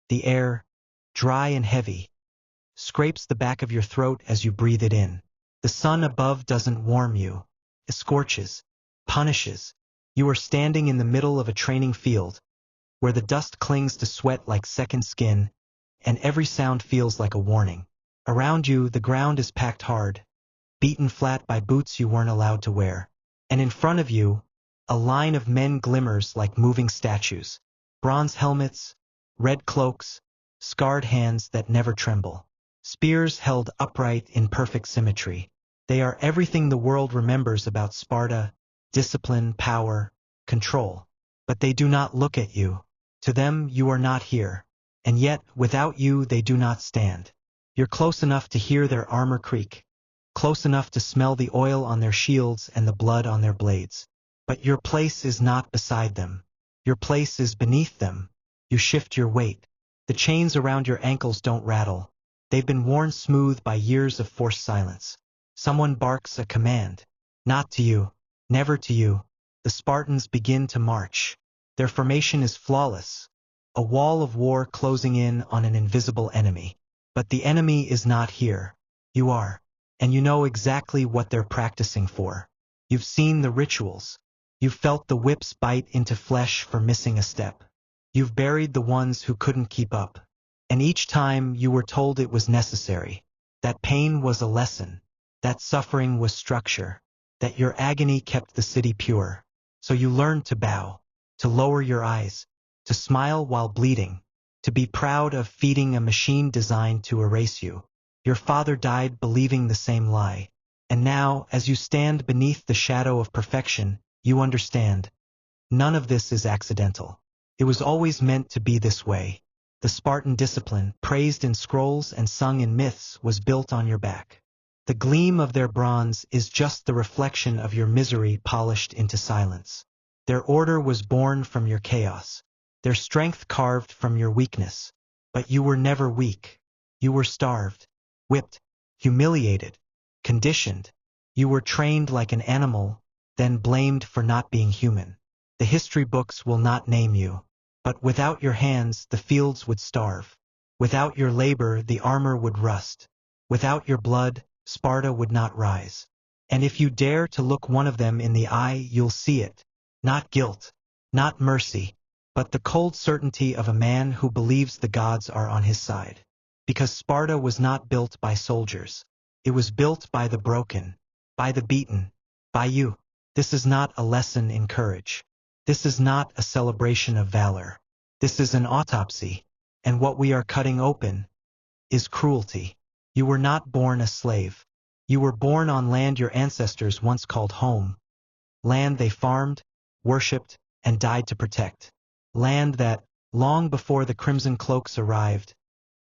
The air, dry and heavy, scrapes the back of your throat as you breathe it in. The sun above doesn't warm you. It scorches, punishes. You are standing in the middle of a training field, where the dust clings to sweat like second skin, and every sound feels like a warning. Around you, the ground is packed hard, beaten flat by boots you weren't allowed to wear. And in front of you, a line of men glimmers like moving statues. Bronze helmets, red cloaks, scarred hands that never tremble. Spears held upright in perfect symmetry. They are everything the world remembers about Sparta: discipline, power, control. But they do not look at you. To them, you are not here. And yet, without you, they do not stand. You're close enough to hear their armor creak, close enough to smell the oil on their shields and the blood on their blades. But your place is not beside them. Your place is beneath them. You shift your weight. The chains around your ankles don't rattle. They've been worn smooth by years of forced silence. Someone barks a command. Not to you. Never to you. The Spartans begin to march. Their formation is flawless. A wall of war closing in on an invisible enemy. But the enemy is not here. You are. And you know exactly what they're practicing for. You've seen the rituals. You've felt the whips bite into flesh for missing a step. You've buried the ones who couldn't keep up. And each time you were told it was necessary. That pain was a lesson. That suffering was structure. That your agony kept the city pure. So you learned to bow, to lower your eyes, to smile while bleeding, to be proud of feeding a machine designed to erase you. Your father died believing the same lie. And now, as you stand beneath the shadow of perfection, you understand. None of this is accidental. It was always meant to be this way. The Spartan discipline, praised in scrolls and sung in myths, was built on your back. The gleam of their bronze is just the reflection of your misery polished into silence. Their order was born from your chaos. Their strength carved from your weakness. But you were never weak. You were starved, whipped, humiliated, conditioned. You were trained like an animal, then blamed for not being human. The history books will not name you. But without your hands, the fields would starve. Without your labor, the armor would rust. Without your blood, Sparta would not rise. And if you dare to look one of them in the eye, you'll see it. Not guilt, not mercy, but the cold certainty of a man who believes the gods are on his side. Because Sparta was not built by soldiers. It was built by the broken, by the beaten, by you. This is not a lesson in courage. This is not a celebration of valor. This is an autopsy. And what we are cutting open is cruelty. You were not born a slave. You were born on land your ancestors once called home. Land they farmed, worshipped, and died to protect. Land that, long before the crimson cloaks arrived,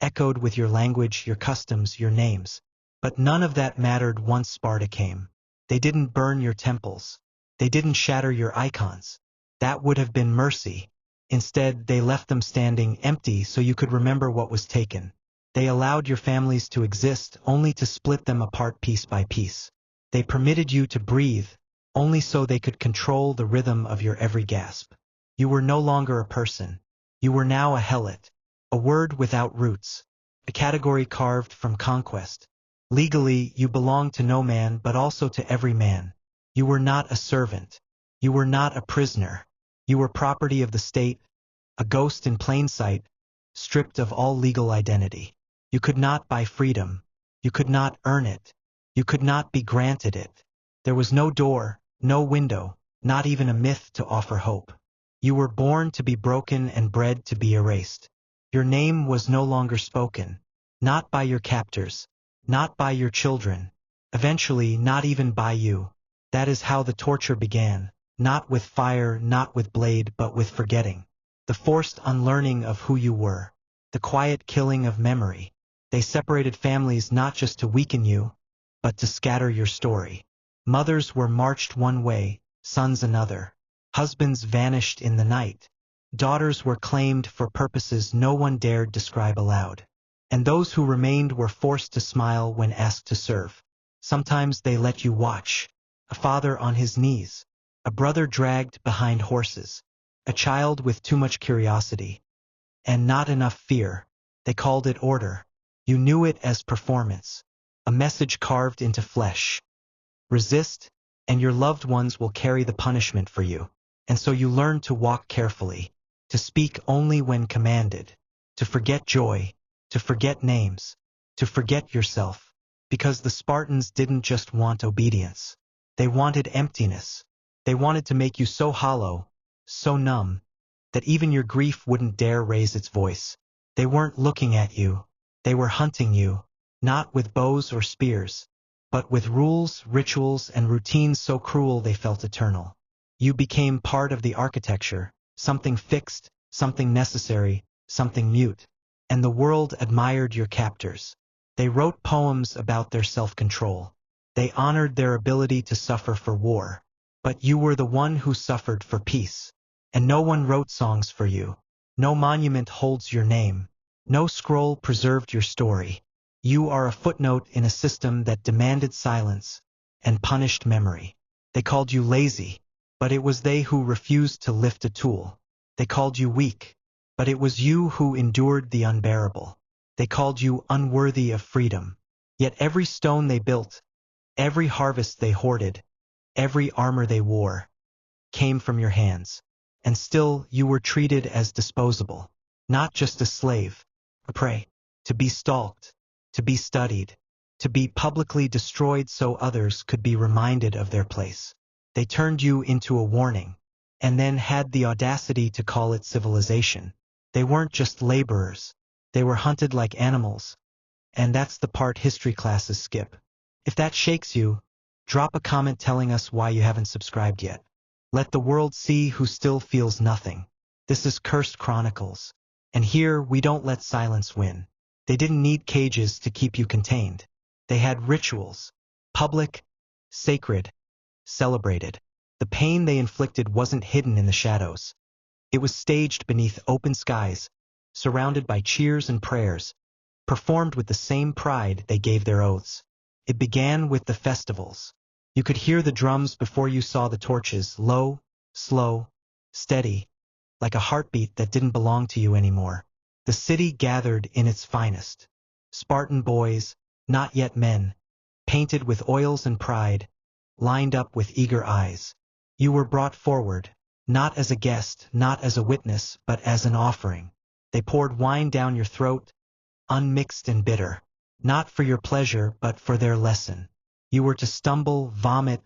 echoed with your language, your customs, your names. But none of that mattered once Sparta came. They didn't burn your temples. They didn't shatter your icons. That would have been mercy. Instead, they left them standing empty so you could remember what was taken. They allowed your families to exist only to split them apart piece by piece. They permitted you to breathe only so they could control the rhythm of your every gasp. You were no longer a person. You were now a helot, a word without roots, a category carved from conquest. Legally, you belonged to no man but also to every man. You were not a servant. You were not a prisoner. You were property of the state, a ghost in plain sight, stripped of all legal identity. You could not buy freedom. You could not earn it. You could not be granted it. There was no door, no window, not even a myth to offer hope. You were born to be broken and bred to be erased. Your name was no longer spoken, not by your captors, not by your children, eventually not even by you. That is how the torture began, not with fire, not with blade, but with forgetting. The forced unlearning of who you were, the quiet killing of memory. They separated families not just to weaken you, but to scatter your story. Mothers were marched one way, sons another. Husbands vanished in the night. Daughters were claimed for purposes no one dared describe aloud. And those who remained were forced to smile when asked to serve. Sometimes they let you watch. A father on his knees. A brother dragged behind horses. A child with too much curiosity. And not enough fear. They called it order. You knew it as performance. A message carved into flesh. Resist, and your loved ones will carry the punishment for you. And so you learned to walk carefully, to speak only when commanded, to forget joy, to forget names, to forget yourself. Because the Spartans didn't just want obedience. They wanted emptiness. They wanted to make you so hollow, so numb, that even your grief wouldn't dare raise its voice. They weren't looking at you. They were hunting you, not with bows or spears, but with rules, rituals, and routines so cruel they felt eternal. You became part of the architecture, something fixed, something necessary, something mute. And the world admired your captors. They wrote poems about their self-control. They honored their ability to suffer for war. But you were the one who suffered for peace. And no one wrote songs for you. No monument holds your name. No scroll preserved your story. You are a footnote in a system that demanded silence and punished memory. They called you lazy, but it was they who refused to lift a tool. They called you weak, but it was you who endured the unbearable. They called you unworthy of freedom. Yet every stone they built, every harvest they hoarded, every armor they wore, came from your hands. And still you were treated as disposable, not just a slave, a prey, to be stalked, to be studied, to be publicly destroyed so others could be reminded of their place. They turned you into a warning, and then had the audacity to call it civilization. They weren't just laborers. They were hunted like animals. And that's the part history classes skip. If that shakes you, drop a comment telling us why you haven't subscribed yet. Let the world see who still feels nothing. This is Cursed Chronicles. And here we don't let silence win. They didn't need cages to keep you contained. They had rituals. Public, sacred, celebrated. The pain they inflicted wasn't hidden in the shadows. It was staged beneath open skies, surrounded by cheers and prayers, performed with the same pride they gave their oaths. It began with the festivals. You could hear the drums before you saw the torches, low, slow, steady, like a heartbeat that didn't belong to you anymore. The city gathered in its finest. Spartan boys, not yet men, painted with oils and pride, lined up with eager eyes. You were brought forward, not as a guest, not as a witness, but as an offering. They poured wine down your throat, unmixed and bitter, not for your pleasure, but for their lesson. You were to stumble, vomit,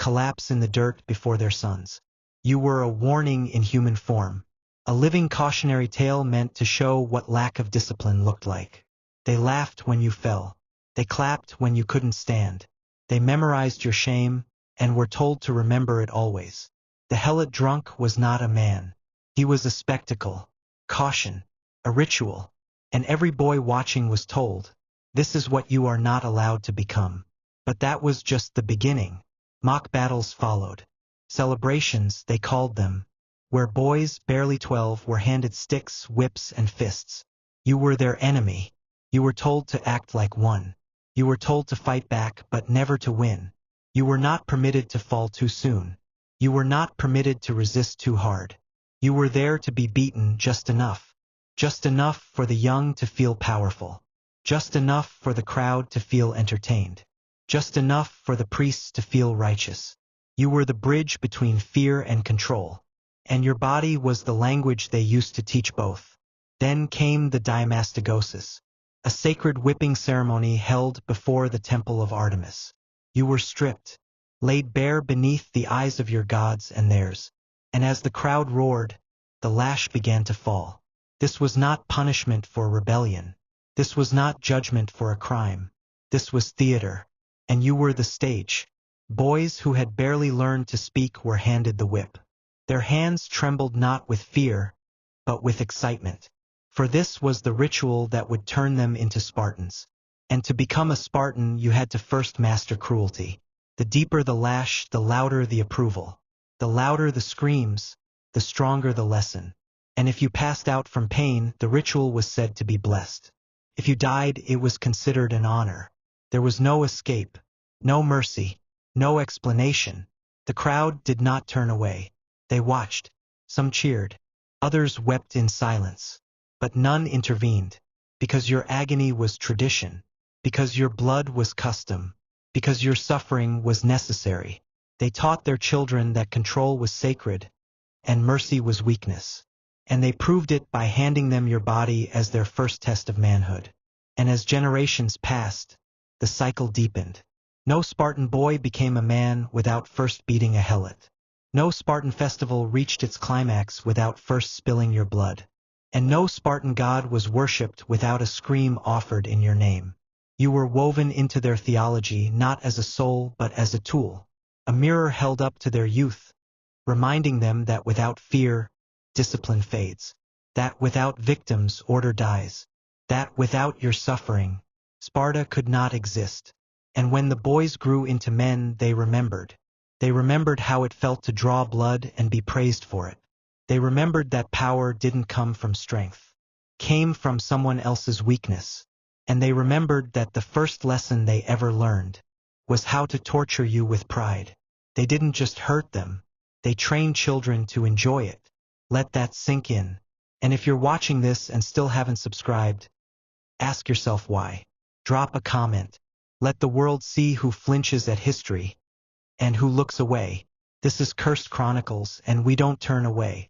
collapse in the dirt before their sons. You were a warning in human form, a living cautionary tale meant to show what lack of discipline looked like. They laughed when you fell. They clapped when you couldn't stand. They memorized your shame and were told to remember it always. The helot drunk was not a man. He was a spectacle, caution, a ritual, and every boy watching was told, this is what you are not allowed to become. But that was just the beginning. Mock battles followed. Celebrations, they called them, where boys, barely 12, were handed sticks, whips, and fists. You were their enemy. You were told to act like one. You were told to fight back, but never to win. You were not permitted to fall too soon. You were not permitted to resist too hard. You were there to be beaten just enough. Just enough for the young to feel powerful. Just enough for the crowd to feel entertained. Just enough for the priests to feel righteous. You were the bridge between fear and control. And your body was the language they used to teach both. Then came the diamastagosis, a sacred whipping ceremony held before the temple of Artemis. You were stripped, laid bare beneath the eyes of your gods and theirs. And as the crowd roared, the lash began to fall. This was not punishment for rebellion. This was not judgment for a crime. This was theater. And you were the stage. Boys who had barely learned to speak were handed the whip. Their hands trembled not with fear, but with excitement. For this was the ritual that would turn them into Spartans. And to become a Spartan, you had to first master cruelty. The deeper the lash, the louder the approval. The louder the screams, the stronger the lesson. And if you passed out from pain, the ritual was said to be blessed. If you died, it was considered an honor. There was no escape, no mercy, no explanation. The crowd did not turn away. They watched. Some cheered. Others wept in silence. but none intervened, because your agony was tradition, because your blood was custom, because your suffering was necessary. They taught their children that control was sacred, and mercy was weakness. And they proved it by handing them your body as their first test of manhood. And as generations passed, the cycle deepened. No Spartan boy became a man without first beating a helot. No Spartan festival reached its climax without first spilling your blood. And no Spartan god was worshipped without a scream offered in your name. You were woven into their theology not as a soul but as a tool, a mirror held up to their youth, reminding them that without fear, discipline fades, that without victims, order dies, that without your suffering, Sparta could not exist. And when the boys grew into men, they remembered. They remembered how it felt to draw blood and be praised for it. They remembered that power didn't come from strength, came from someone else's weakness. And they remembered that the first lesson they ever learned was how to torture you with pride. They didn't just hurt them, they trained children to enjoy it. Let that sink in. And if you're watching this and still haven't subscribed, ask yourself why. Drop a comment. Let the world see who flinches at history and who looks away. This is Cursed Chronicles, and we don't turn away.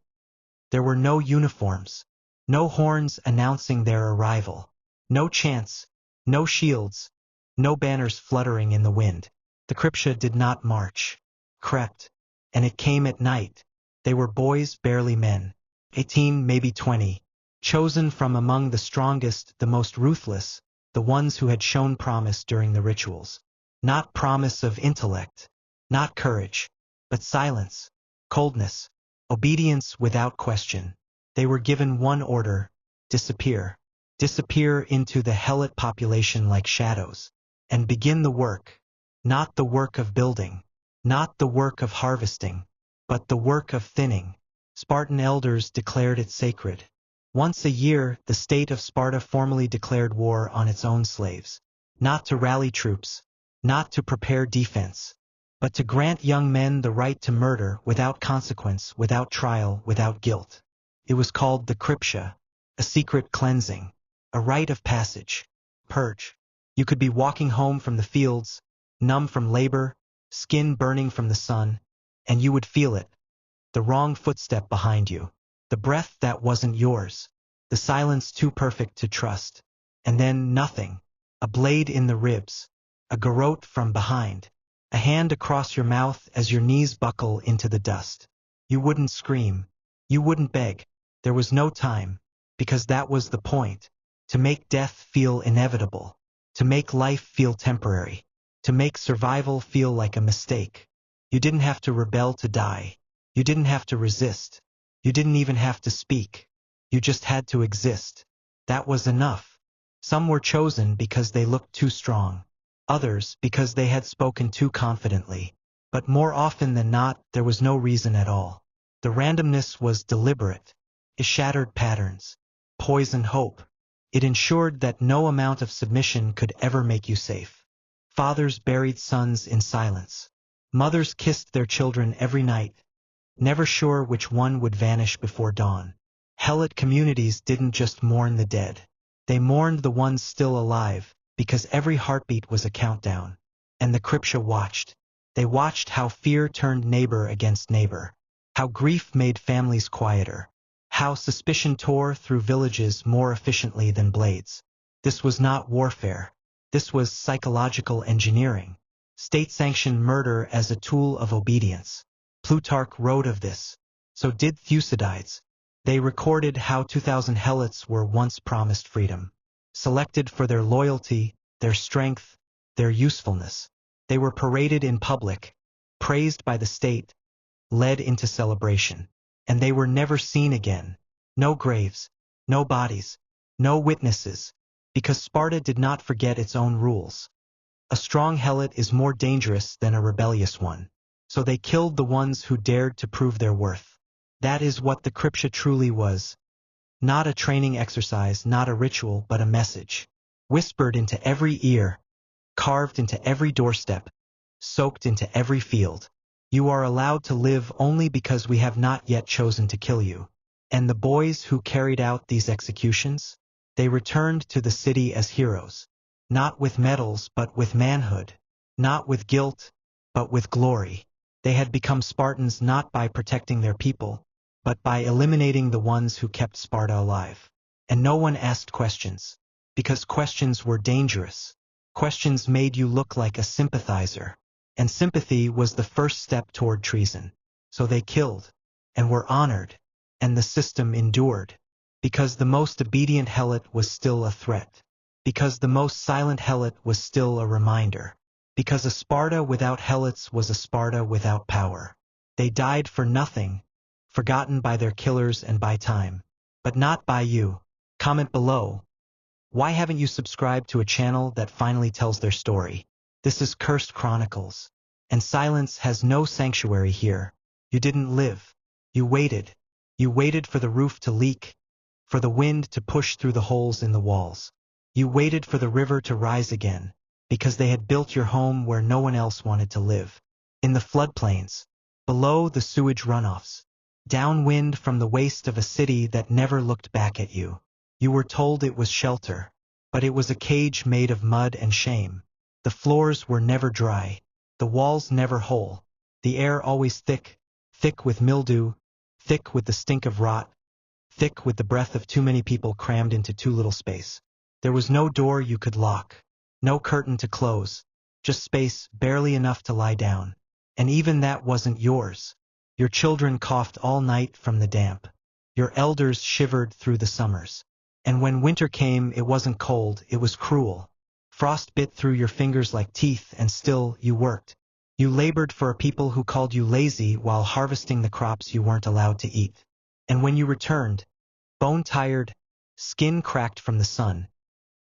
There were no uniforms, no horns announcing their arrival, no chants, no shields, no banners fluttering in the wind. The Cryptia did not march, crept, and it came at night. They were boys, barely men, 18, maybe 20, chosen from among the strongest, the most ruthless, the ones who had shown promise during the rituals. Not promise of intellect, not courage, but silence, coldness, obedience without question. They were given one order: disappear. Disappear into the helot population like shadows, and begin the work, not the work of building, not the work of harvesting, but the work of thinning. Spartan elders declared it sacred. Once a year, the state of Sparta formally declared war on its own slaves, not to rally troops, not to prepare defense, but to grant young men the right to murder without consequence, without trial, without guilt. It was called the Cryptia, a secret cleansing, a rite of passage, purge. You could be walking home from the fields, numb from labor, skin burning from the sun, and you would feel it. The wrong footstep behind you, the breath that wasn't yours, the silence too perfect to trust. And then nothing, a blade in the ribs, a garrote from behind, a hand across your mouth as your knees buckle into the dust. You wouldn't scream, you wouldn't beg. There was no time, because that was the point, to make death feel inevitable, to make life feel temporary, to make survival feel like a mistake. You didn't have to rebel to die. You didn't have to resist. You didn't even have to speak. You just had to exist. That was enough. Some were chosen because they looked too strong, others because they had spoken too confidently. But more often than not, there was no reason at all. The randomness was deliberate. It shattered patterns, poisoned hope. It ensured that no amount of submission could ever make you safe. Fathers buried sons in silence. Mothers kissed their children every night, never sure which one would vanish before dawn. Helot communities didn't just mourn the dead. They mourned the ones still alive, because every heartbeat was a countdown. And the Cryptia watched. They watched how fear turned neighbor against neighbor, how grief made families quieter, how suspicion tore through villages more efficiently than blades. This was not warfare. This was psychological engineering. State-sanctioned murder as a tool of obedience. Plutarch wrote of this. So did Thucydides. They recorded how 2,000 Helots were once promised freedom, selected for their loyalty, their strength, their usefulness. They were paraded in public, praised by the state, led into celebration. And they were never seen again. No graves, no bodies, no witnesses, because Sparta did not forget its own rules. A strong helot is more dangerous than a rebellious one. So they killed the ones who dared to prove their worth. That is what the Cryptia truly was. Not a training exercise, not a ritual, but a message. Whispered into every ear, carved into every doorstep, soaked into every field. You are allowed to live only because we have not yet chosen to kill you. And the boys who carried out these executions? They returned to the city as heroes. Not with medals but with manhood. Not with guilt, but with glory. They had become Spartans not by protecting their people, but by eliminating the ones who kept Sparta alive. And no one asked questions, because questions were dangerous. Questions made you look like a sympathizer, and sympathy was the first step toward treason. So they killed, and were honored, and the system endured, because the most obedient helot was still a threat, because the most silent helot was still a reminder, because a Sparta without helots was a Sparta without power. They died for nothing, forgotten by their killers and by time, but not by you. Comment below. Why haven't you subscribed to a channel that finally tells their story? This is Cursed Chronicles, and silence has no sanctuary here. You didn't live. You waited. You waited for the roof to leak, for the wind to push through the holes in the walls. You waited for the river to rise again, because they had built your home where no one else wanted to live. In the floodplains, below the sewage runoffs, downwind from the waste of a city that never looked back at you. You were told it was shelter, but it was a cage made of mud and shame. The floors were never dry, the walls never whole, the air always thick, thick with mildew, thick with the stink of rot, thick with the breath of too many people crammed into too little space. There was no door you could lock, no curtain to close, just space barely enough to lie down. And even that wasn't yours. Your children coughed all night from the damp. Your elders shivered through the summers. And when winter came, it wasn't cold, it was cruel. Frost bit through your fingers like teeth, and still you worked. You labored for a people who called you lazy while harvesting the crops you weren't allowed to eat. And when you returned, bone-tired, skin cracked from the sun,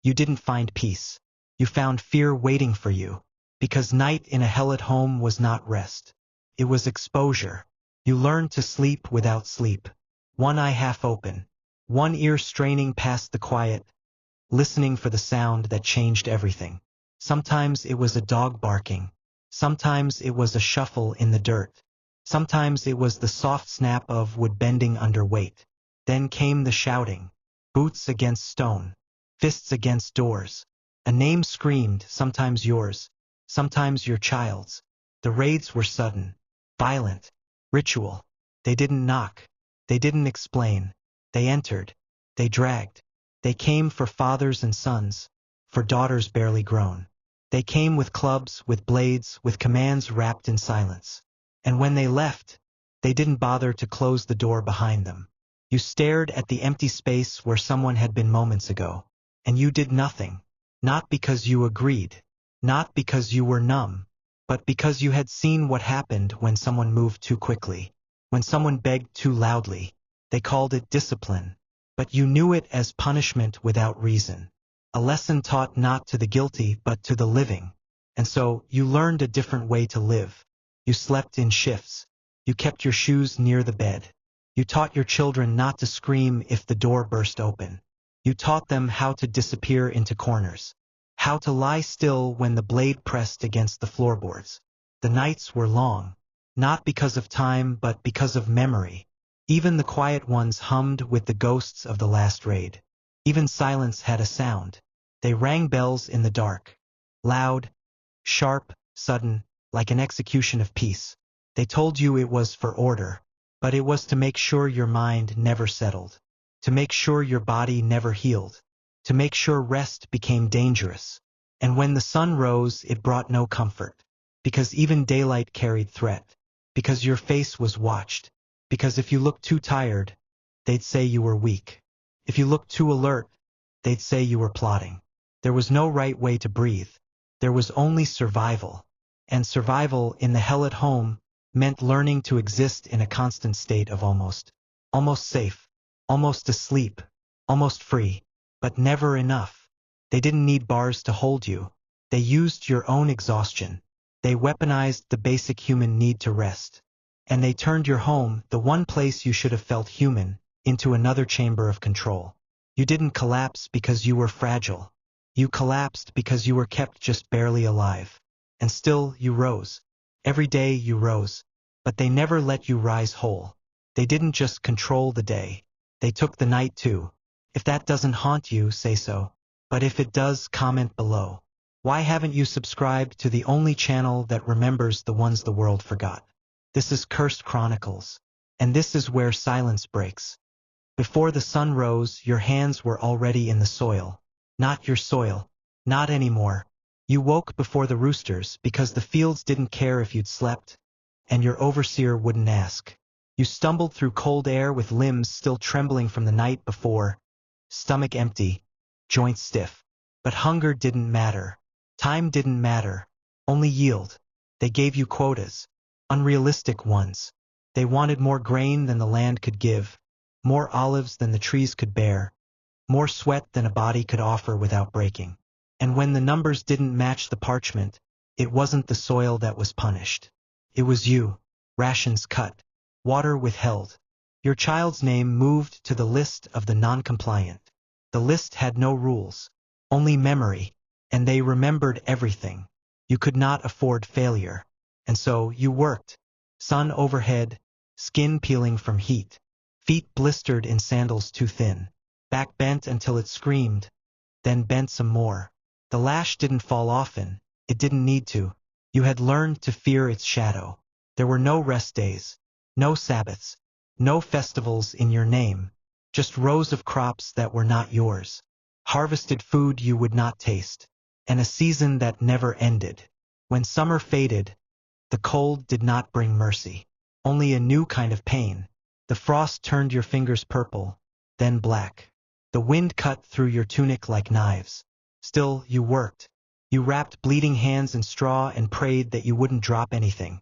you didn't find peace. You found fear waiting for you, because night in a helot home was not rest. It was exposure. You learned to sleep without sleep, one eye half open, one ear straining past the quiet, listening for the sound that changed everything. Sometimes it was a dog barking. Sometimes it was a shuffle in the dirt. Sometimes it was the soft snap of wood bending under weight. Then came the shouting, boots against stone, fists against doors. A name screamed, sometimes yours, sometimes your child's. The raids were sudden, violent, ritual. They didn't knock. They didn't explain. They entered. They dragged. They came for fathers and sons, for daughters barely grown. They came with clubs, with blades, with commands wrapped in silence. And when they left, they didn't bother to close the door behind them. You stared at the empty space where someone had been moments ago, and you did nothing. Not because you agreed, not because you were numb, but because you had seen what happened when someone moved too quickly, when someone begged too loudly. They called it discipline, but you knew it as punishment without reason, a lesson taught not to the guilty but to the living. And so you learned a different way to live. You slept in shifts. You kept your shoes near the bed. You taught your children not to scream if the door burst open. You taught them how to disappear into corners, how to lie still when the blade pressed against the floorboards. The nights were long, not because of time but because of memory. Even the quiet ones hummed with the ghosts of the last raid. Even silence had a sound. They rang bells in the dark, loud, sharp, sudden, like an execution of peace. They told you it was for order, but it was to make sure your mind never settled, to make sure your body never healed, to make sure rest became dangerous. And when the sun rose, it brought no comfort, because even daylight carried threat, because your face was watched, because if you looked too tired, they'd say you were weak. If you looked too alert, they'd say you were plotting. There was no right way to breathe. There was only survival. And survival in the helot home meant learning to exist in a constant state of almost safe, almost asleep, almost free, but never enough. They didn't need bars to hold you. They used your own exhaustion. They weaponized the basic human need to rest. And they turned your home, the one place you should have felt human, into another chamber of control. You didn't collapse because you were fragile. You collapsed because you were kept just barely alive. And still you rose. Every day you rose. But they never let you rise whole. They didn't just control the day. They took the night too. If that doesn't haunt you, say so. But if it does, comment below. Why haven't you subscribed to the only channel that remembers the ones the world forgot? This is Cursed Chronicles. And this is where silence breaks. Before the sun rose, your hands were already in the soil. Not your soil. Not anymore. You woke before the roosters because the fields didn't care if you'd slept, and your overseer wouldn't ask. You stumbled through cold air with limbs still trembling from the night before, stomach empty, joints stiff. But hunger didn't matter. Time didn't matter. Only yield. They gave you quotas. Unrealistic ones. They wanted more grain than the land could give, more olives than the trees could bear, more sweat than a body could offer without breaking. And when the numbers didn't match the parchment, it wasn't the soil that was punished. It was you. Rations cut. Water withheld. Your child's name moved to the list of the non-compliant. The list had no rules, only memory, and they remembered everything. You could not afford failure. And so you worked. Sun overhead, skin peeling from heat, feet blistered in sandals too thin, back bent until it screamed, then bent some more. The lash didn't fall often, it didn't need to. You had learned to fear its shadow. There were no rest days, no Sabbaths, no festivals in your name, just rows of crops that were not yours, harvested food you would not taste, and a season that never ended. When summer faded, the cold did not bring mercy, only a new kind of pain. The frost turned your fingers purple, then black. The wind cut through your tunic like knives. Still, you worked. You wrapped bleeding hands in straw and prayed that you wouldn't drop anything.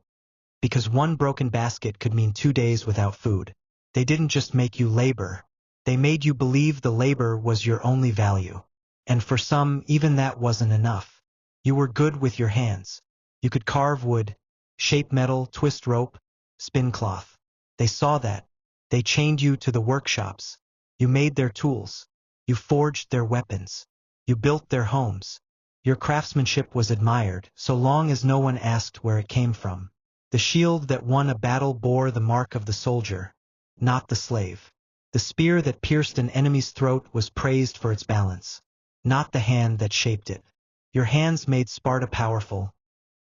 Because one broken basket could mean 2 days without food. They didn't just make you labor. They made you believe the labor was your only value. And for some, even that wasn't enough. You were good with your hands. You could carve wood, shape metal, twist rope, spin cloth. They saw that. They chained you to the workshops. You made their tools. You forged their weapons. You built their homes. Your craftsmanship was admired, so long as no one asked where it came from. The shield that won a battle bore the mark of the soldier, not the slave. The spear that pierced an enemy's throat was praised for its balance, not the hand that shaped it. Your hands made Sparta powerful,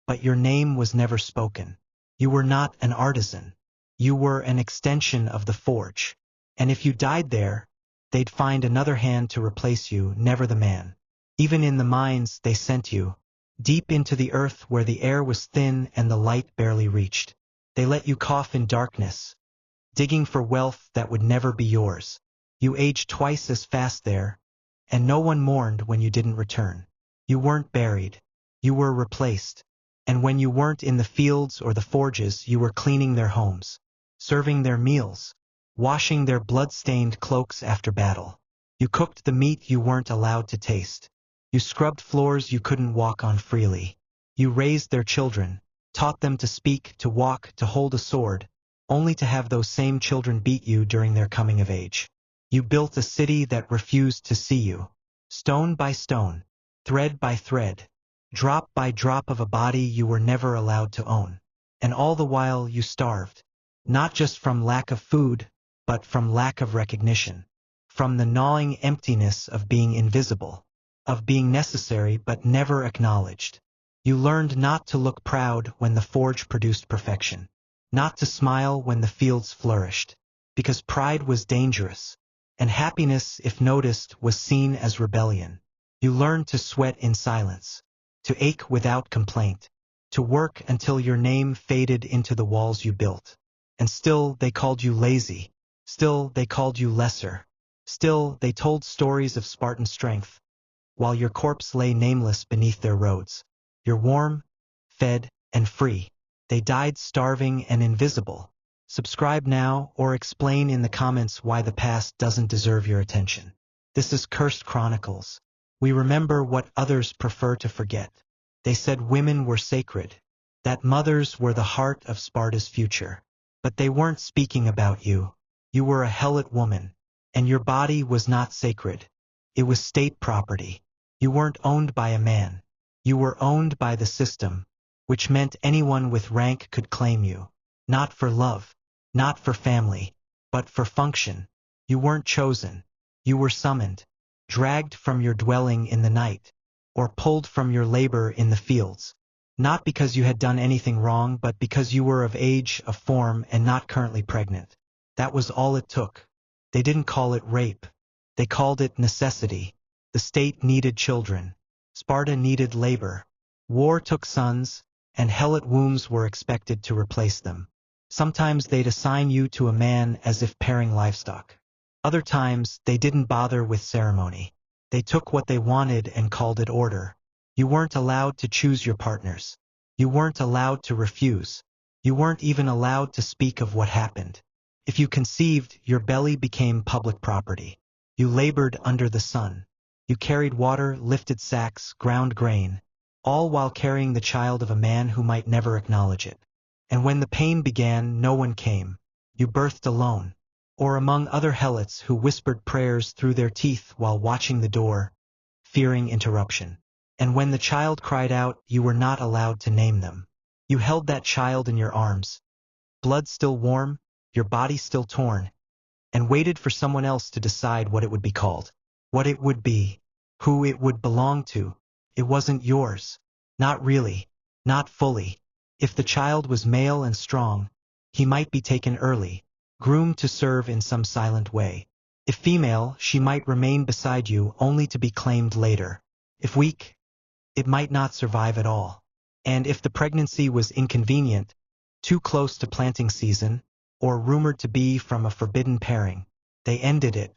but your name was never spoken. You were not an artisan. You were an extension of the forge. And if you died there, they'd find another hand to replace you, never the man. Even in the mines they sent you, deep into the earth where the air was thin and the light barely reached. They let you cough in darkness, digging for wealth that would never be yours. You aged twice as fast there, and no one mourned when you didn't return. You weren't buried. You were replaced. And when you weren't in the fields or the forges, you were cleaning their homes, serving their meals, washing their blood-stained cloaks after battle. You cooked the meat you weren't allowed to taste. You scrubbed floors you couldn't walk on freely. You raised their children, taught them to speak, to walk, to hold a sword, only to have those same children beat you during their coming of age. You built a city that refused to see you. Stone by stone, thread by thread, drop by drop of a body you were never allowed to own. And all the while you starved, not just from lack of food, but from lack of recognition, from the gnawing emptiness of being invisible, of being necessary but never acknowledged. You learned not to look proud when the forge produced perfection, not to smile when the fields flourished, because pride was dangerous, and happiness, if noticed, was seen as rebellion. You learned to sweat in silence, to ache without complaint, to work until your name faded into the walls you built. And still they called you lazy, still they called you lesser, still they told stories of Spartan strength, while your corpse lay nameless beneath their roads. You're warm, fed, and free. They died starving and invisible. Subscribe now or explain in the comments why the past doesn't deserve your attention. This is Cursed Chronicles. We remember what others prefer to forget. They said women were sacred, that mothers were the heart of Sparta's future. But they weren't speaking about you. You were a Helot woman, and your body was not sacred. It was state property. You weren't owned by a man. You were owned by the system, which meant anyone with rank could claim you. Not for love, not for family, but for function. You weren't chosen. You were summoned, dragged from your dwelling in the night, or pulled from your labor in the fields. Not because you had done anything wrong, but because you were of age, of form, and not currently pregnant. That was all it took. They didn't call it rape. They called it necessity. The state needed children. Sparta needed labor. War took sons, and Helot wombs were expected to replace them. Sometimes they'd assign you to a man as if pairing livestock. Other times, they didn't bother with ceremony. They took what they wanted and called it order. You weren't allowed to choose your partners. You weren't allowed to refuse. You weren't even allowed to speak of what happened. If you conceived, your belly became public property. You labored under the sun. You carried water, lifted sacks, ground grain, all while carrying the child of a man who might never acknowledge it. And when the pain began, no one came. You birthed alone, or among other helots who whispered prayers through their teeth while watching the door, fearing interruption. And when the child cried out, you were not allowed to name them. You held that child in your arms, blood still warm, your body still torn, and waited for someone else to decide what it would be called, what it would be, who it would belong to. It wasn't yours. Not really. Not fully. If the child was male and strong, he might be taken early, groomed to serve in some silent way. If female, she might remain beside you only to be claimed later. If weak, it might not survive at all. And if the pregnancy was inconvenient, too close to planting season, or rumored to be from a forbidden pairing, they ended it,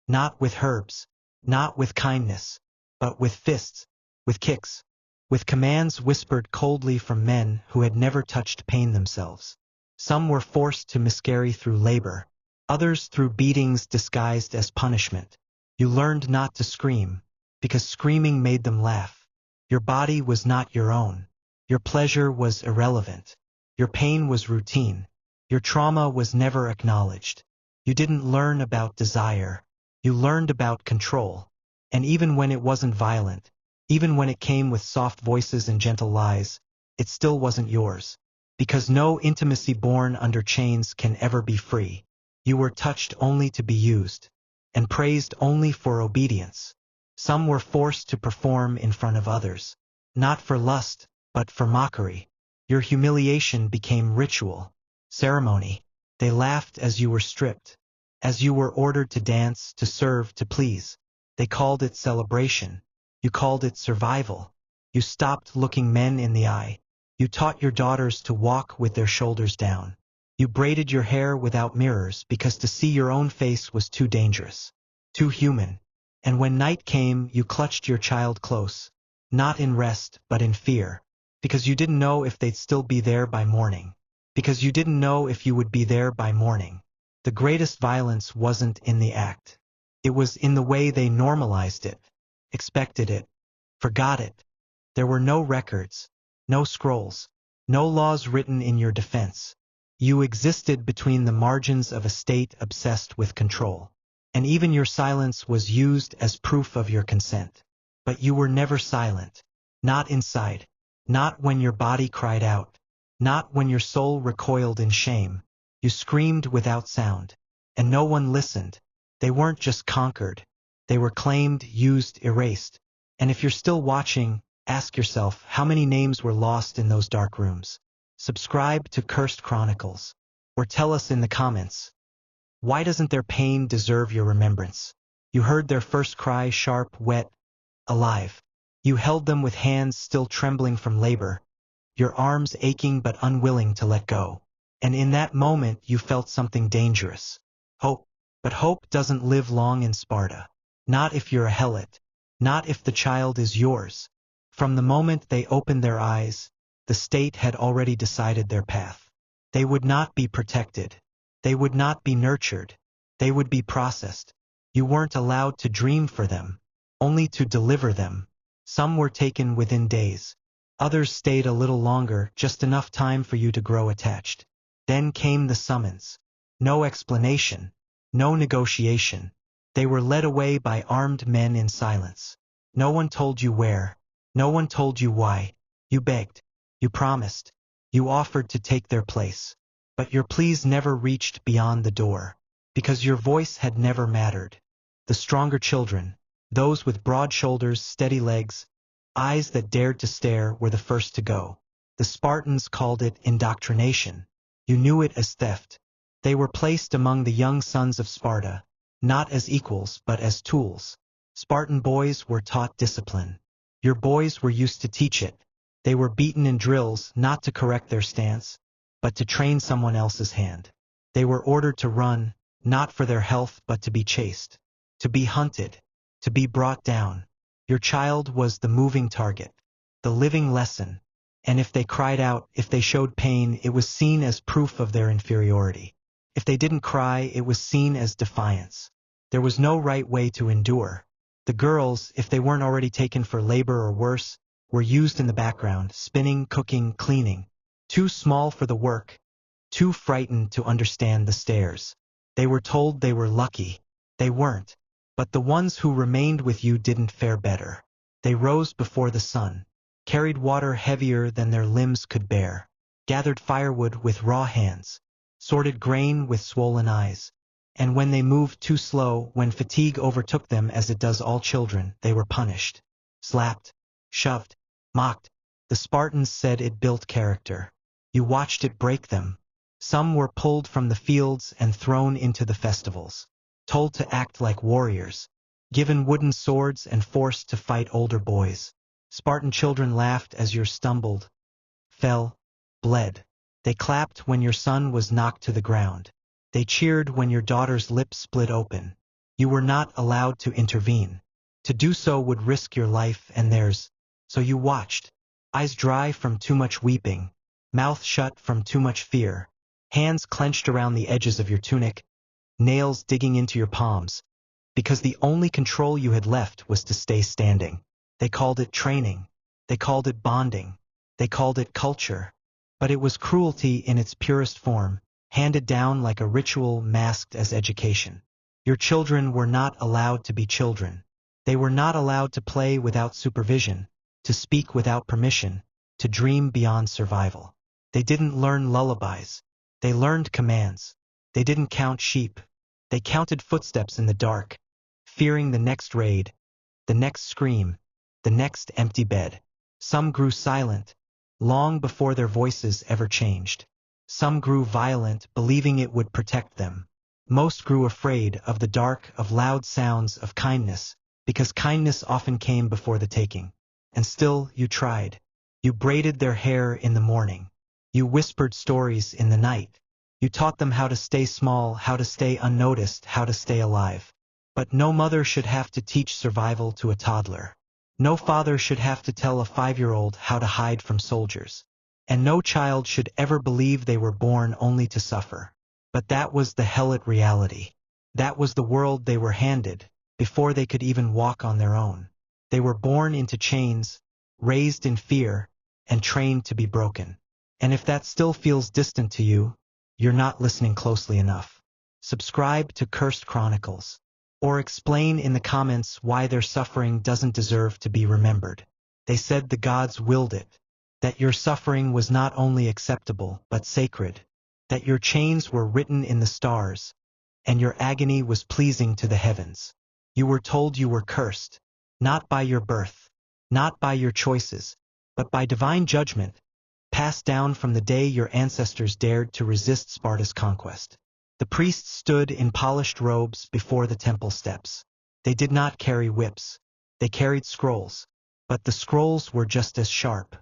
not with herbs, not with kindness, but with fists, with kicks, with commands whispered coldly from men who had never touched pain themselves. Some were forced to miscarry through labor, others through beatings disguised as punishment. You learned not to scream, because screaming made them laugh. Your body was not your own. Your pleasure was irrelevant. Your pain was routine. Your trauma was never acknowledged. You didn't learn about desire. You learned about control. And even when it wasn't violent, even when it came with soft voices and gentle lies, it still wasn't yours. Because no intimacy born under chains can ever be free. You were touched only to be used, and praised only for obedience. Some were forced to perform in front of others, not for lust, but for mockery. Your humiliation became ritual, ceremony. They laughed as you were stripped, as you were ordered to dance, to serve, to please. They called it celebration. You called it survival. You stopped looking men in the eye. You taught your daughters to walk with their shoulders down. You braided your hair without mirrors because to see your own face was too dangerous, too human. And when night came, you clutched your child close, not in rest but in fear, because you didn't know if they'd still be there by morning, because you didn't know if you would be there by morning. The greatest violence wasn't in the act. It was in the way they normalized it, expected it, forgot it. There were no records, no scrolls, no laws written in your defense. You existed between the margins of a state obsessed with control. And even your silence was used as proof of your consent. But you were never silent. Not inside. Not when your body cried out. Not when your soul recoiled in shame. You screamed without sound. And no one listened. They weren't just conquered. They were claimed, used, erased. And if you're still watching, ask yourself how many names were lost in those dark rooms. Subscribe to Cursed Chronicles. Or tell us in the comments. Why doesn't their pain deserve your remembrance? You heard their first cry, sharp, wet, alive. You held them with hands still trembling from labor, your arms aching but unwilling to let go. And in that moment you felt something dangerous. Hope. But hope doesn't live long in Sparta. Not if you're a helot. Not if the child is yours. From the moment they opened their eyes, the state had already decided their path. They would not be protected. They would not be nurtured. They would be processed. You weren't allowed to dream for them, only to deliver them. Some were taken within days. Others stayed a little longer, just enough time for you to grow attached. Then came the summons. No explanation. No negotiation. They were led away by armed men in silence. No one told you where. No one told you why. You begged. You promised. You offered to take their place. But your pleas never reached beyond the door. because your voice had never mattered. The stronger children, those with broad shoulders, steady legs, eyes that dared to stare, were the first to go. The Spartans called it indoctrination. You knew it as theft. They were placed among the young sons of Sparta, not as equals but as tools. Spartan boys were taught discipline. Your boys were used to teach it. They were beaten in drills not to correct their stance, but to train someone else's hand. They were ordered to run, not for their health but to be chased, to be hunted, to be brought down. Your child was the moving target, the living lesson, and if they cried out, if they showed pain, it was seen as proof of their inferiority. If they didn't cry, it was seen as defiance. There was no right way to endure. The girls, if they weren't already taken for labor or worse, were used in the background, spinning, cooking, cleaning. Too small for the work, too frightened to understand the stares. They were told they were lucky. They weren't. But the ones who remained with you didn't fare better. They rose before the sun, carried water heavier than their limbs could bear, gathered firewood with raw hands, sorted grain with swollen eyes. And when they moved too slow, when fatigue overtook them as it does all children, they were punished, slapped, shoved, mocked. The Spartans said it built character. You watched it break them. Some were pulled from the fields and thrown into the festivals, told to act like warriors, given wooden swords and forced to fight older boys. Spartan children laughed as yours stumbled, fell, bled. They clapped when your son was knocked to the ground. They cheered when your daughter's lips split open. You were not allowed to intervene. To do so would risk your life and theirs. So you watched, eyes dry from too much weeping, mouth shut from too much fear, hands clenched around the edges of your tunic, nails digging into your palms, because the only control you had left was to stay standing. They called it training. They called it bonding. They called it culture. But it was cruelty in its purest form, handed down like a ritual masked as education. Your children were not allowed to be children. They were not allowed to play without supervision, to speak without permission, to dream beyond survival. They didn't learn lullabies. They learned commands. They didn't count sheep. They counted footsteps in the dark, fearing the next raid, the next scream, the next empty bed. Some grew silent, long before their voices ever changed. Some grew violent, believing it would protect them. Most grew afraid of the dark, of loud sounds, of kindness, because kindness often came before the taking. And still you tried. You braided their hair in the morning. You whispered stories in the night. You taught them how to stay small, how to stay unnoticed, how to stay alive. But no mother should have to teach survival to a toddler. No father should have to tell a 5-year-old how to hide from soldiers. And no child should ever believe they were born only to suffer. But that was the Helot reality. That was the world they were handed, before they could even walk on their own. They were born into chains, raised in fear, and trained to be broken. And if that still feels distant to you, you're not listening closely enough. Subscribe to Cursed Chronicles, or explain in the comments why their suffering doesn't deserve to be remembered. They said the gods willed it, that your suffering was not only acceptable but sacred, that your chains were written in the stars, and your agony was pleasing to the heavens. You were told you were cursed, not by your birth, not by your choices, but by divine judgment, passed down from the day your ancestors dared to resist Sparta's conquest. The priests stood in polished robes before the temple steps. They did not carry whips. They carried scrolls, but the scrolls were just as sharp.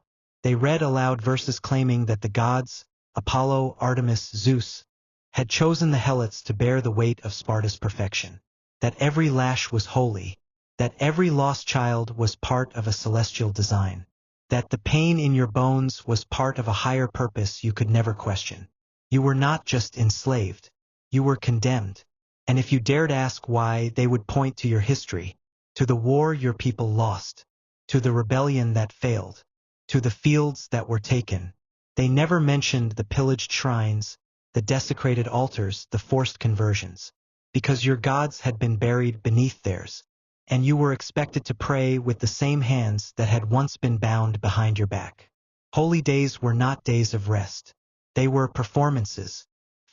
They read aloud verses claiming that the gods, Apollo, Artemis, Zeus, had chosen the Helots to bear the weight of Sparta's perfection, that every lash was holy, that every lost child was part of a celestial design, that the pain in your bones was part of a higher purpose you could never question. You were not just enslaved, you were condemned, and if you dared ask why, they would point to your history, to the war your people lost, to the rebellion that failed, to the fields that were taken. They never mentioned the pillaged shrines, the desecrated altars, the forced conversions, because your gods had been buried beneath theirs, and you were expected to pray with the same hands that had once been bound behind your back. Holy days were not days of rest. They were performances,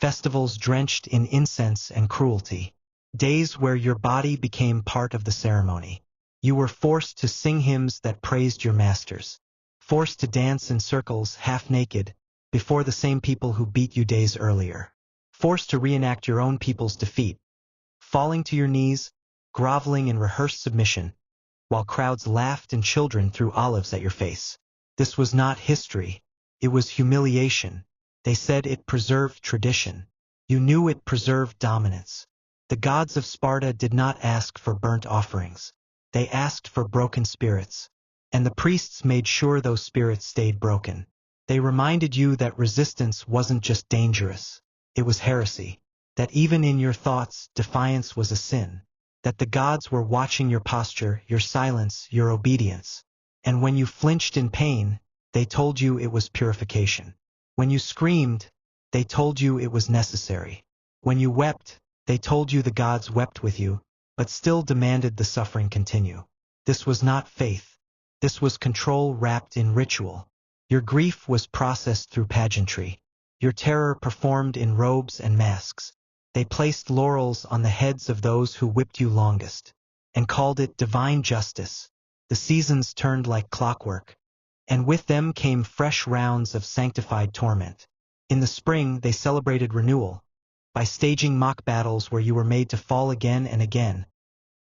festivals drenched in incense and cruelty, days where your body became part of the ceremony. You were forced to sing hymns that praised your masters, forced to dance in circles half-naked before the same people who beat you days earlier, forced to reenact your own people's defeat, falling to your knees, groveling in rehearsed submission, while crowds laughed and children threw olives at your face. This was not history, it was humiliation. They said it preserved tradition. You knew it preserved dominance. The gods of Sparta did not ask for burnt offerings. They asked for broken spirits. And the priests made sure those spirits stayed broken. They reminded you that resistance wasn't just dangerous, it was heresy. That even in your thoughts, defiance was a sin. That the gods were watching your posture, your silence, your obedience. And when you flinched in pain, they told you it was purification. When you screamed, they told you it was necessary. When you wept, they told you the gods wept with you, but still demanded the suffering continue. This was not faith. This was control wrapped in ritual. Your grief was processed through pageantry. Your terror performed in robes and masks. They placed laurels on the heads of those who whipped you longest, and called it divine justice. The seasons turned like clockwork, and with them came fresh rounds of sanctified torment. In the spring they celebrated renewal, by staging mock battles where you were made to fall again and again,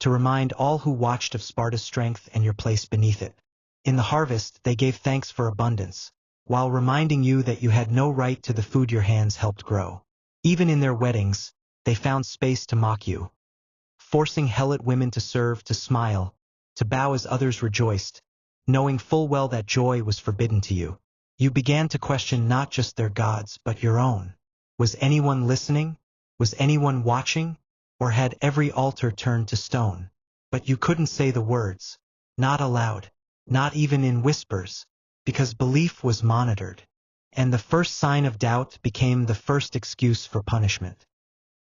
to remind all who watched of Sparta's strength and your place beneath it. In the harvest they gave thanks for abundance, while reminding you that you had no right to the food your hands helped grow. Even in their weddings, they found space to mock you, forcing Helot women to serve, to smile, to bow as others rejoiced, knowing full well that joy was forbidden to you. You began to question not just their gods, but your own. Was anyone listening? Was anyone watching? Or had every altar turned to stone? But you couldn't say the words, not aloud, not even in whispers, because belief was monitored, and the first sign of doubt became the first excuse for punishment.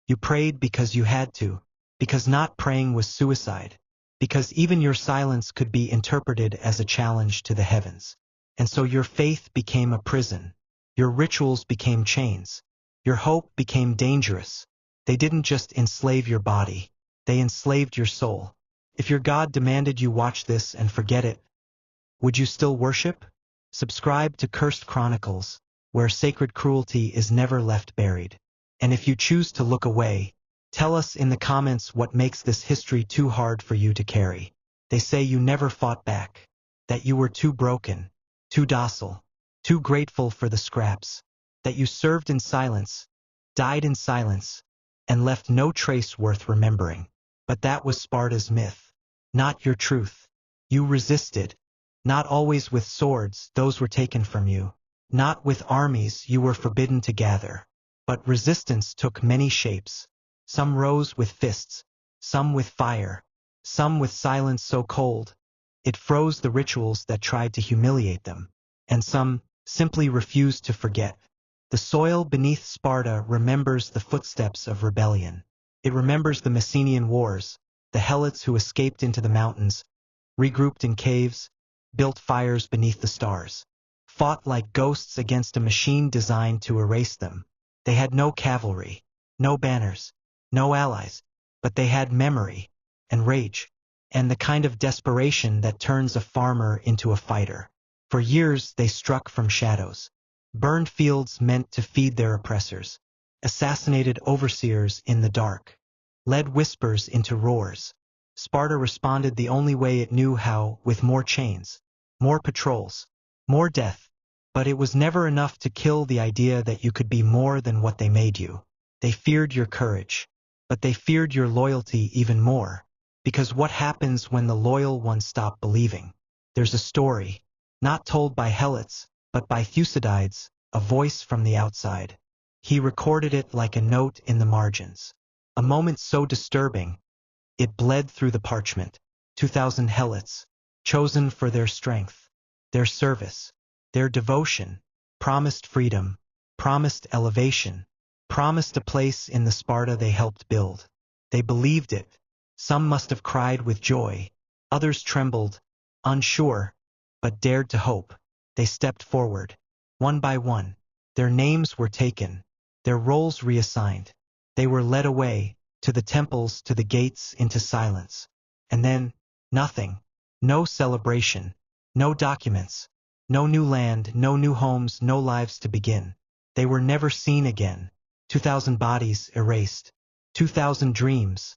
You prayed because you had to, because not praying was suicide, because even your silence could be interpreted as a challenge to the heavens. And so your faith became a prison, your rituals became chains, your hope became dangerous. They didn't just enslave your body, they enslaved your soul. If your God demanded you watch this and forget it, would you still worship? Subscribe to Cursed Chronicles, where sacred cruelty is never left buried. And if you choose to look away, tell us in the comments what makes this history too hard for you to carry. They say you never fought back, that you were too broken, too docile, too grateful for the scraps, that you served in silence, died in silence, and left no trace worth remembering. But that was Sparta's myth, not your truth. You resisted, not always with swords, those were taken from you, not with armies you were forbidden to gather. But resistance took many shapes. Some rose with fists, some with fire, some with silence so cold it froze the rituals that tried to humiliate them, and some simply refused to forget. The soil beneath Sparta remembers the footsteps of rebellion. It remembers the Messenian wars, the Helots who escaped into the mountains, regrouped in caves, built fires beneath the stars, fought like ghosts against a machine designed to erase them. They had no cavalry, no banners, no allies, but they had memory, and rage, and the kind of desperation that turns a farmer into a fighter. For years they struck from shadows, burned fields meant to feed their oppressors, assassinated overseers in the dark, led whispers into roars. Sparta responded the only way it knew how, with more chains, more patrols, more death. But it was never enough to kill the idea that you could be more than what they made you. They feared your courage, but they feared your loyalty even more, because what happens when the loyal ones stop believing? There's a story, not told by Helots, but by Thucydides, a voice from the outside. He recorded it like a note in the margins. A moment so disturbing, it bled through the parchment. 2,000 Helots, chosen for their strength, their service, their devotion, promised freedom, promised elevation, promised a place in the Sparta they helped build. They believed it. Some must have cried with joy, others trembled, unsure, but dared to hope. They stepped forward. One by one, their names were taken, their roles reassigned. They were led away, to the temples, to the gates, into silence. And then, nothing. No celebration. No documents. No new land, no new homes, no lives to begin. They were never seen again. 2,000 bodies erased. 2,000 dreams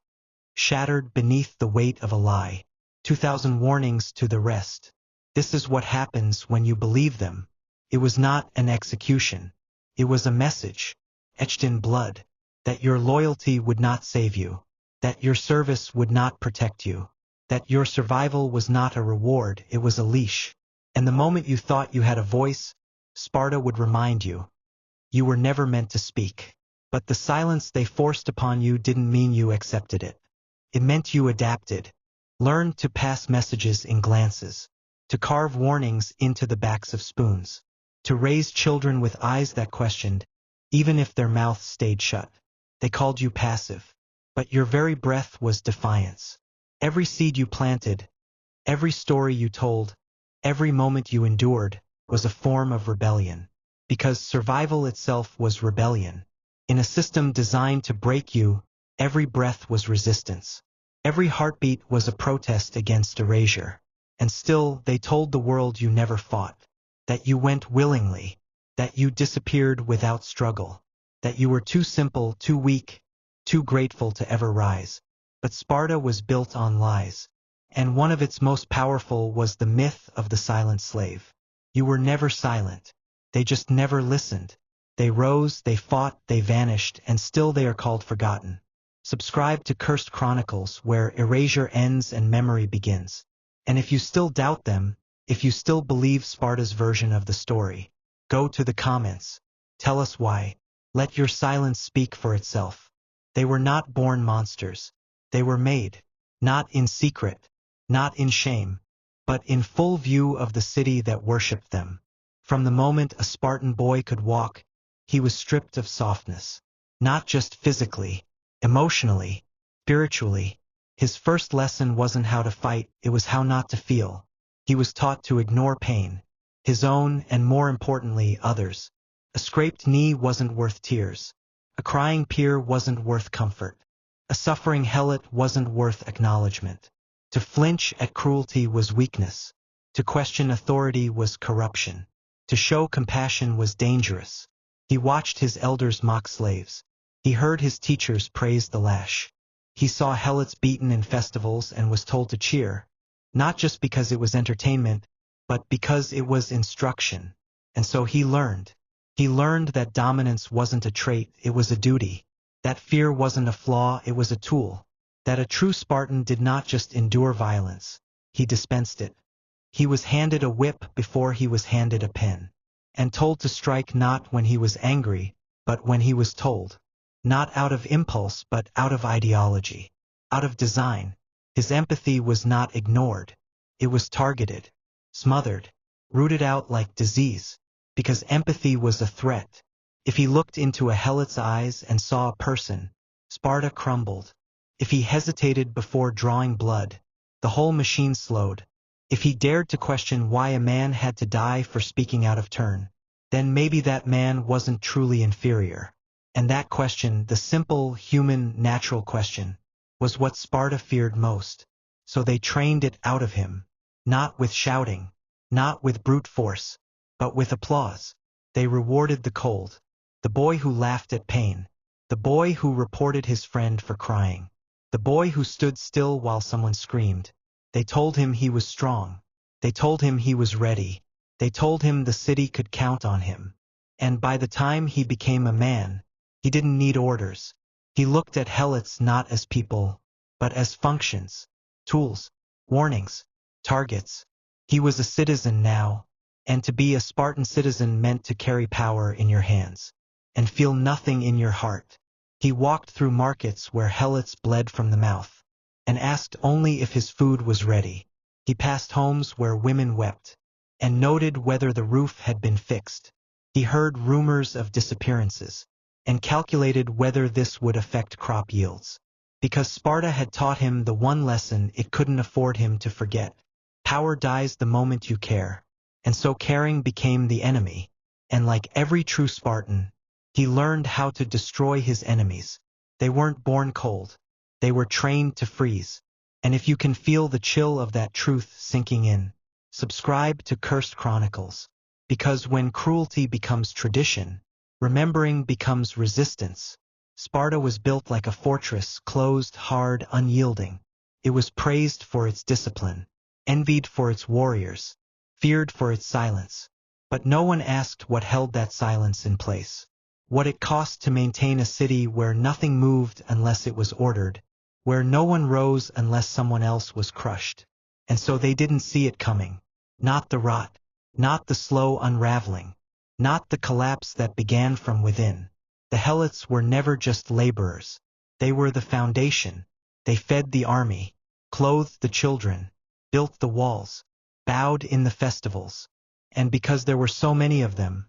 shattered beneath the weight of a lie. 2,000 warnings to the rest. This is what happens when you believe them. It was not an execution. It was a message, etched in blood, that your loyalty would not save you, that your service would not protect you, that your survival was not a reward, it was a leash. And the moment you thought you had a voice, Sparta would remind you. You were never meant to speak. But the silence they forced upon you didn't mean you accepted it. It meant you adapted, learned to pass messages in glances, to carve warnings into the backs of spoons, to raise children with eyes that questioned, even if their mouths stayed shut. They called you passive, but your very breath was defiance. Every seed you planted, every story you told, every moment you endured, was a form of rebellion. Because survival itself was rebellion. In a system designed to break you, every breath was resistance. Every heartbeat was a protest against erasure. And still, they told the world you never fought, that you went willingly, that you disappeared without struggle, that you were too simple, too weak, too grateful to ever rise. But Sparta was built on lies, and one of its most powerful was the myth of the silent slave. You were never silent. They just never listened. They rose, they fought, they vanished, and still they are called forgotten. Subscribe to Cursed Chronicles, where erasure ends and memory begins. And if you still doubt them, if you still believe Sparta's version of the story, go to the comments. Tell us why. Let your silence speak for itself. They were not born monsters. They were made, not in secret, not in shame, but in full view of the city that worshipped them. From the moment a Spartan boy could walk, he was stripped of softness. Not just physically, emotionally, spiritually. His first lesson wasn't how to fight, it was how not to feel. He was taught to ignore pain, his own and more importantly others. A scraped knee wasn't worth tears. A crying peer wasn't worth comfort. A suffering helot wasn't worth acknowledgement. To flinch at cruelty was weakness. To question authority was corruption. To show compassion was dangerous. He watched his elders mock slaves. He heard his teachers praise the lash. He saw helots beaten in festivals and was told to cheer, not just because it was entertainment, but because it was instruction. And so he learned. He learned that dominance wasn't a trait, it was a duty. That fear wasn't a flaw, it was a tool. That a true Spartan did not just endure violence, he dispensed it. He was handed a whip before he was handed a pen, and told to strike not when he was angry, but when he was told. Not out of impulse, but out of ideology, out of design. His empathy was not ignored. It was targeted, smothered, rooted out like disease, because empathy was a threat. If he looked into a helot's eyes and saw a person, Sparta crumbled. If he hesitated before drawing blood, the whole machine slowed. If he dared to question why a man had to die for speaking out of turn, then maybe that man wasn't truly inferior. And that question, the simple, human, natural question, was what Sparta feared most. So they trained it out of him, not with shouting, not with brute force, but with applause. They rewarded the cold, the boy who laughed at pain, the boy who reported his friend for crying, the boy who stood still while someone screamed. They told him he was strong. They told him he was ready. They told him the city could count on him. And by the time he became a man, he didn't need orders. He looked at helots not as people, but as functions, tools, warnings, targets. He was a citizen now, and to be a Spartan citizen meant to carry power in your hands, and feel nothing in your heart. He walked through markets where helots bled from the mouth, and asked only if his food was ready. He passed homes where women wept, and noted whether the roof had been fixed. He heard rumors of disappearances, and calculated whether this would affect crop yields. Because Sparta had taught him the one lesson it couldn't afford him to forget. Power dies the moment you care. And so caring became the enemy. And like every true Spartan, He learned how to destroy his enemies. They weren't born cold. They were trained to freeze. And if you can feel the chill of that truth sinking in, subscribe to Cursed Chronicles. Because when cruelty becomes tradition, remembering becomes resistance. Sparta was built like a fortress, closed, hard, unyielding. It was praised for its discipline, envied for its warriors, feared for its silence. But no one asked what held that silence in place. What it cost to maintain a city where nothing moved unless it was ordered, where no one rose unless someone else was crushed. And so they didn't see it coming. Not the rot, not the slow unraveling, not the collapse that began from within. The Helots were never just laborers. They were the foundation. They fed the army, clothed the children, built the walls, bowed in the festivals. And because there were so many of them,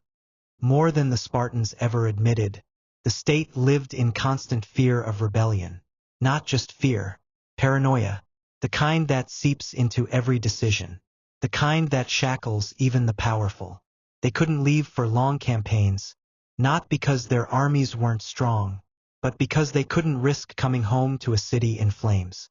more than the Spartans ever admitted, the state lived in constant fear of rebellion. Not just fear, paranoia, the kind that seeps into every decision, the kind that shackles even the powerful. They couldn't leave for long campaigns, not because their armies weren't strong, but because they couldn't risk coming home to a city in flames.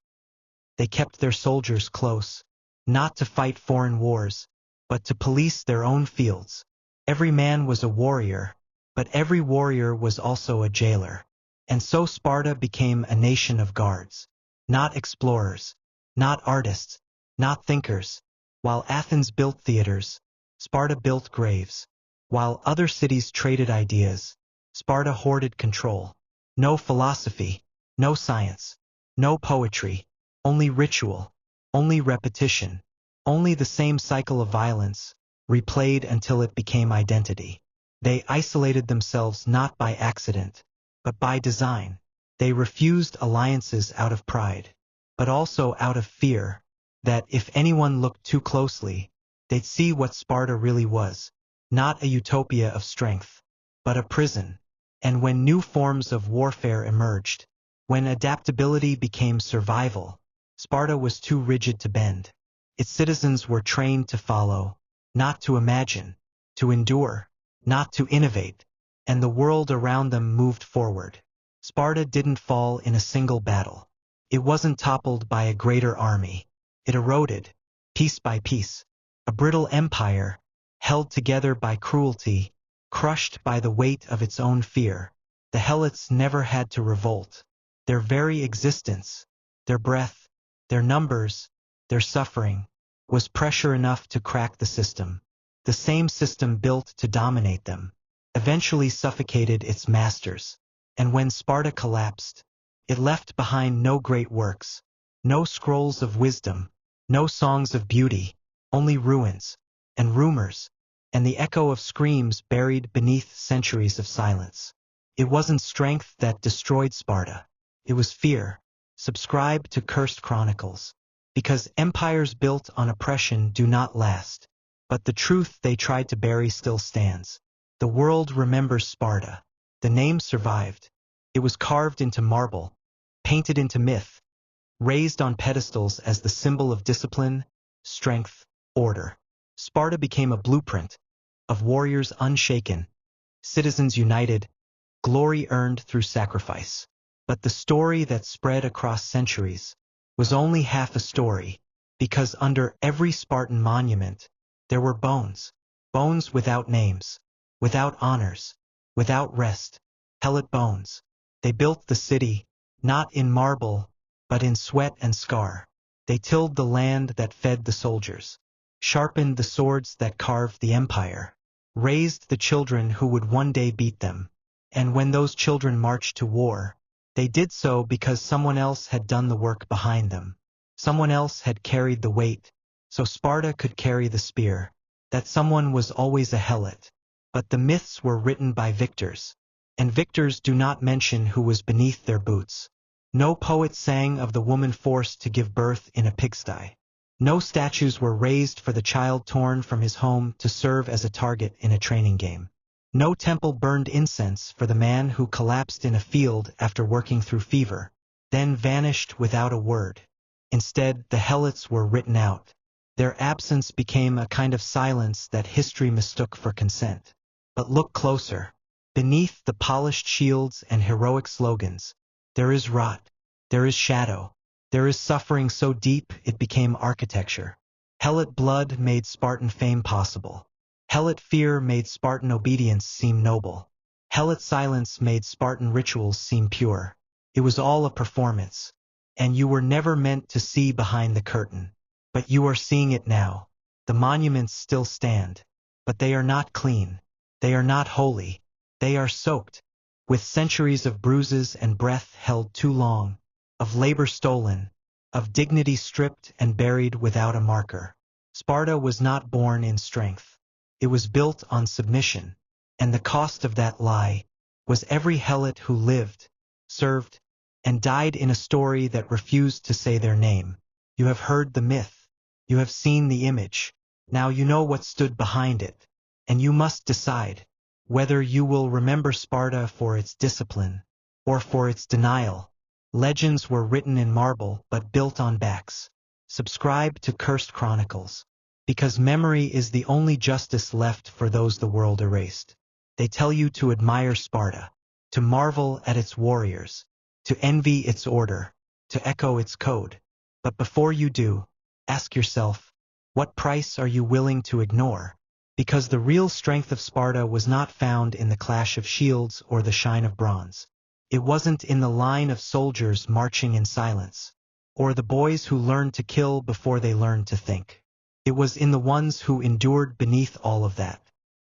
They kept their soldiers close, not to fight foreign wars, but to police their own fields. Every man was a warrior, but every warrior was also a jailer. And so Sparta became a nation of guards, not explorers, not artists, not thinkers. While Athens built theaters, Sparta built graves. While other cities traded ideas, Sparta hoarded control. No philosophy, no science, no poetry, only ritual, only repetition, only the same cycle of violence, replayed until it became identity. They isolated themselves not by accident, but by design. They refused alliances out of pride, but also out of fear that if anyone looked too closely, they'd see what Sparta really was. Not a utopia of strength, but a prison. And when new forms of warfare emerged, when adaptability became survival, Sparta was too rigid to bend. Its citizens were trained to follow, not to imagine, to endure, not to innovate, and the world around them moved forward. Sparta didn't fall in a single battle. It wasn't toppled by a greater army. It eroded, piece by piece, a brittle empire, held together by cruelty, crushed by the weight of its own fear. The Helots never had to revolt. Their very existence, their breath, their numbers, their suffering, was pressure enough to crack the system. The same system built to dominate them, eventually suffocated its masters. And when Sparta collapsed, it left behind no great works, no scrolls of wisdom, no songs of beauty, only ruins, and rumors, and the echo of screams buried beneath centuries of silence. It wasn't strength that destroyed Sparta. It was fear. Subscribe to Cursed Chronicles. Because empires built on oppression do not last. But the truth they tried to bury still stands. The world remembers Sparta. The name survived. It was carved into marble, painted into myth, raised on pedestals as the symbol of discipline, strength, order. Sparta became a blueprint of warriors unshaken, citizens united, glory earned through sacrifice. But the story that spread across centuries was only half a story, because under every Spartan monument, there were bones, bones without names, without honors, without rest, Helot bones. They built the city, not in marble, but in sweat and scar. They tilled the land that fed the soldiers, sharpened the swords that carved the empire, raised the children who would one day beat them. And when those children marched to war, they did so because someone else had done the work behind them. Someone else had carried the weight, so Sparta could carry the spear. That someone was always a Helot. But the myths were written by victors, and victors do not mention who was beneath their boots. No poet sang of the woman forced to give birth in a pigsty. No statues were raised for the child torn from his home to serve as a target in a training game. No temple burned incense for the man who collapsed in a field after working through fever, then vanished without a word. Instead, the Helots were written out. Their absence became a kind of silence that history mistook for consent. But look closer. Beneath the polished shields and heroic slogans, there is rot, there is shadow, there is suffering so deep it became architecture. Helot blood made Spartan fame possible. Helot fear made Spartan obedience seem noble. Helot silence made Spartan rituals seem pure. It was all a performance, and you were never meant to see behind the curtain. But you are seeing it now. The monuments still stand, but they are not clean. They are not holy. They are soaked with centuries of bruises and breath held too long, of labor stolen, of dignity stripped and buried without a marker. Sparta was not born in strength. It was built on submission, and the cost of that lie was every Helot who lived, served, and died in a story that refused to say their name. You have heard the myth. You have seen the image. Now you know what stood behind it, and you must decide whether you will remember Sparta for its discipline or for its denial. Legends were written in marble but built on backs. Subscribe to Cursed Chronicles, because memory is the only justice left for those the world erased. They tell you to admire Sparta, to marvel at its warriors, to envy its order, to echo its code. But before you do, ask yourself, what price are you willing to ignore? Because the real strength of Sparta was not found in the clash of shields or the shine of bronze. It wasn't in the line of soldiers marching in silence, or the boys who learned to kill before they learned to think. It was in the ones who endured beneath all of that,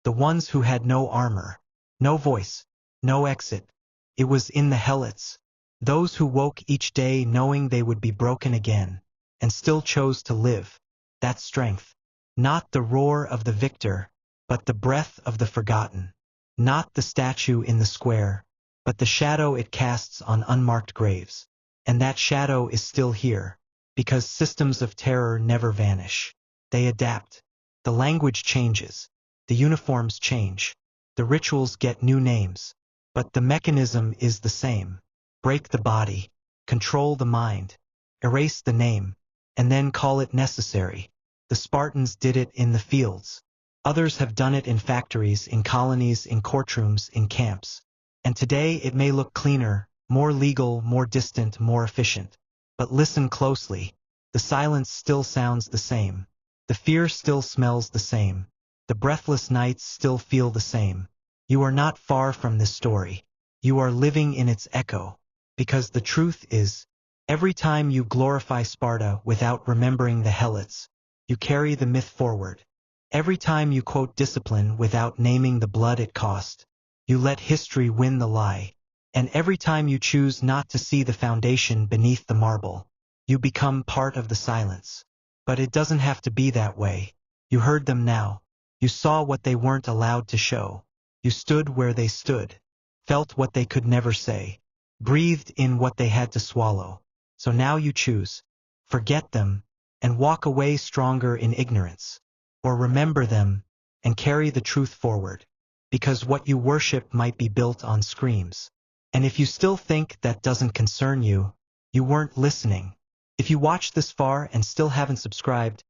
the ones who had no armor, no voice, no exit. It was in the Helots, those who woke each day knowing they would be broken again, and still chose to live. That strength. Not the roar of the victor, but the breath of the forgotten. Not the statue in the square, but the shadow it casts on unmarked graves. And that shadow is still here, because systems of terror never vanish. They adapt. The language changes. The uniforms change. The rituals get new names. But the mechanism is the same. Break the body, control the mind, erase the name, and then call it necessary. The Spartans did it in the fields. Others have done it in factories, in colonies, in courtrooms, in camps. And today it may look cleaner, more legal, more distant, more efficient. But listen closely. The silence still sounds the same. The fear still smells the same. The breathless nights still feel the same. You are not far from this story. You are living in its echo. Because the truth is, every time you glorify Sparta without remembering the Helots, you carry the myth forward. Every time you quote discipline without naming the blood it cost, you let history win the lie. And every time you choose not to see the foundation beneath the marble, you become part of the silence. But it doesn't have to be that way. You heard them now. You saw what they weren't allowed to show. You stood where they stood, felt what they could never say, breathed in what they had to swallow. So now you choose. Forget them, and walk away stronger in ignorance. Or remember them, and carry the truth forward. Because what you worship might be built on screams. And if you still think that doesn't concern you, you weren't listening. If you watched this far and still haven't subscribed,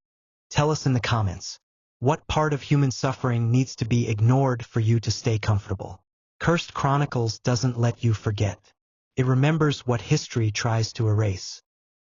tell us in the comments. What part of human suffering needs to be ignored for you to stay comfortable? Cursed Chronicles doesn't let you forget. It remembers what history tries to erase.